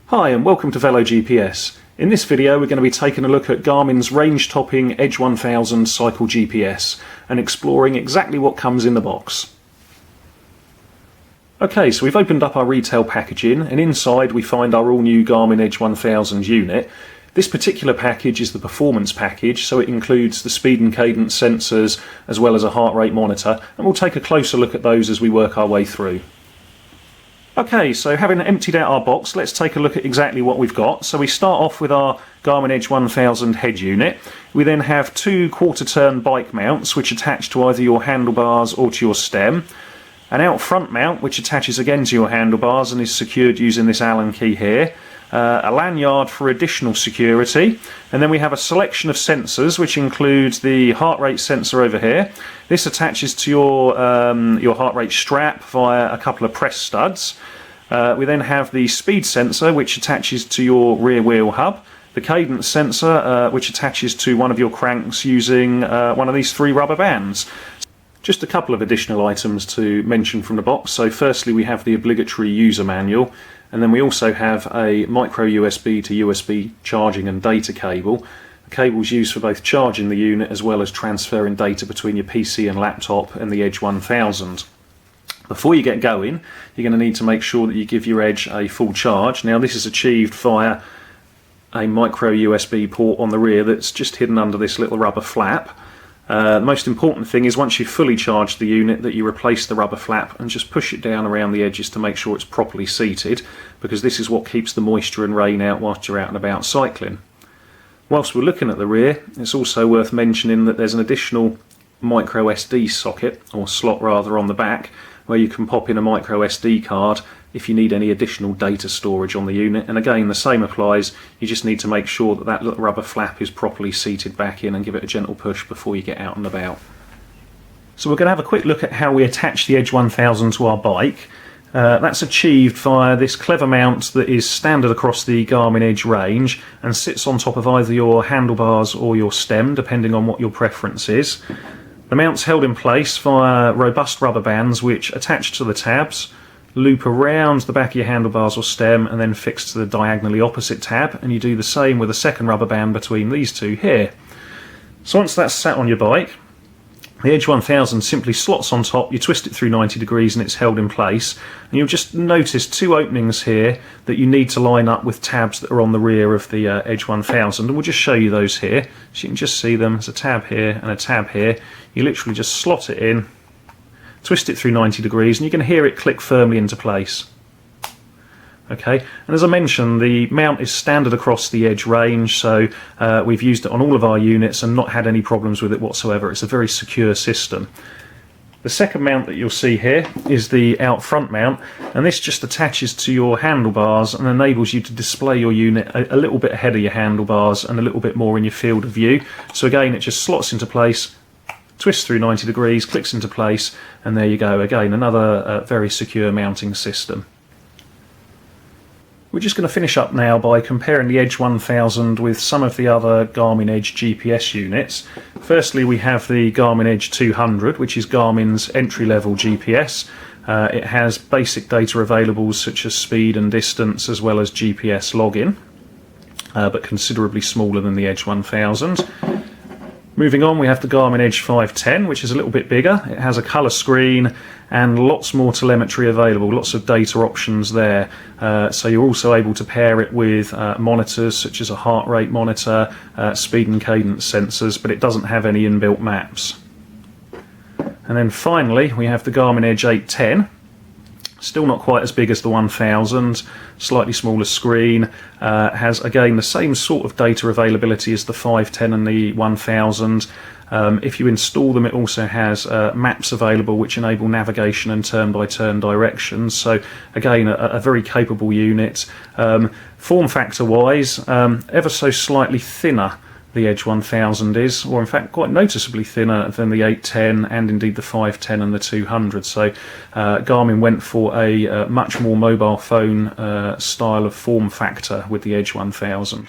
Hi and welcome to VeloGPS. In this video we're going to be taking a look at Garmin's range-topping Edge 1000 Cycle GPS and exploring exactly what comes in the box. Okay, so we've opened up our retail packaging and inside we find our all-new Garmin Edge 1000 unit. This particular package is the performance package, so it includes the speed and cadence sensors as well as a heart rate monitor, and we'll take a closer look at those as we work our way through. Okay, so having emptied out our box, let's take a look at exactly what we've got. So we start off with our Garmin Edge 1000 head unit. We then have two quarter-turn bike mounts which attach to either your handlebars or to your stem. An out front mount which attaches again to your handlebars and is secured using this Allen key here. A lanyard for additional security, and then we have a selection of sensors which includes the heart rate sensor over here. This attaches to your heart rate strap via a couple of press studs. We then have the speed sensor which attaches to your rear wheel hub, the cadence sensor which attaches to one of your cranks using one of these three rubber bands. Just a couple of additional items to mention from the box. So firstly we have the obligatory user manual, and then we also have a micro USB to USB charging and data cable. The cable is used for both charging the unit as well as transferring data between your PC and laptop and the Edge 1000. Before you get going, you're going to need to make sure that you give your Edge a full charge. Now this is achieved via a micro USB port on the rear that's just hidden under this little rubber flap. The most important thing is once you've fully charged the unit that you replace the rubber flap and just push it down around the edges to make sure it's properly seated, because this is what keeps the moisture and rain out whilst you're out and about cycling. Whilst we're looking at the rear, it's also worth mentioning that there's an additional micro SD socket, or slot rather, on the back where you can pop in a micro SD card if you need any additional data storage on the unit. And again, the same applies. You just need to make sure that that little rubber flap is properly seated back in and give it a gentle push before you get out and about. So we're going to have a quick look at how we attach the Edge 1000 to our bike. That's achieved via this clever mount that is standard across the Garmin Edge range and sits on top of either your handlebars or your stem, depending on what your preference is. The mount's held in place via robust rubber bands which attach to the tabs, loop around the back of your handlebars or stem, and then fix to the diagonally opposite tab, and you do the same with a second rubber band between these two here. So once that's sat on your bike, the Edge 1000 simply slots on top, you twist it through 90 degrees and it's held in place, and you'll just notice two openings here that you need to line up with tabs that are on the rear of the Edge 1000, and we'll just show you those here. So you can just see them, there's a tab here and a tab here. You literally just slot it in, twist it through 90 degrees, and you can hear it click firmly into place. Okay, and as I mentioned, the mount is standard across the Edge range, so we've used it on all of our units and not had any problems with it whatsoever. It's a very secure system. The second mount that you'll see here is the out front mount, and this just attaches to your handlebars and enables you to display your unit a little bit ahead of your handlebars and a little bit more in your field of view. So again, it just slots into place, twists through 90 degrees, clicks into place, and there you go. Again, another very secure mounting system. We're just going to finish up now by comparing the Edge 1000 with some of the other Garmin Edge GPS units. Firstly, we have the Garmin Edge 200, which is Garmin's entry-level GPS. It has basic data available such as speed and distance as well as GPS login, but considerably smaller than the Edge 1000. Moving on, we have the Garmin Edge 510, which is a little bit bigger. It has a colour screen and lots more telemetry available, lots of data options there. So you're also able to pair it with monitors such as a heart rate monitor, speed and cadence sensors, but it doesn't have any inbuilt maps. And then finally, we have the Garmin Edge 810. Still not quite as big as the 1000, slightly smaller screen, has again the same sort of data availability as the 510 and the 1000. If you install them, it also has maps available which enable navigation and turn-by-turn directions. So again, a very capable unit. Form factor wise, ever so slightly thinner the Edge 1000 is, or in fact quite noticeably thinner than the 810 and indeed the 510 and the 200. So Garmin went for a much more mobile phone style of form factor with the Edge 1000.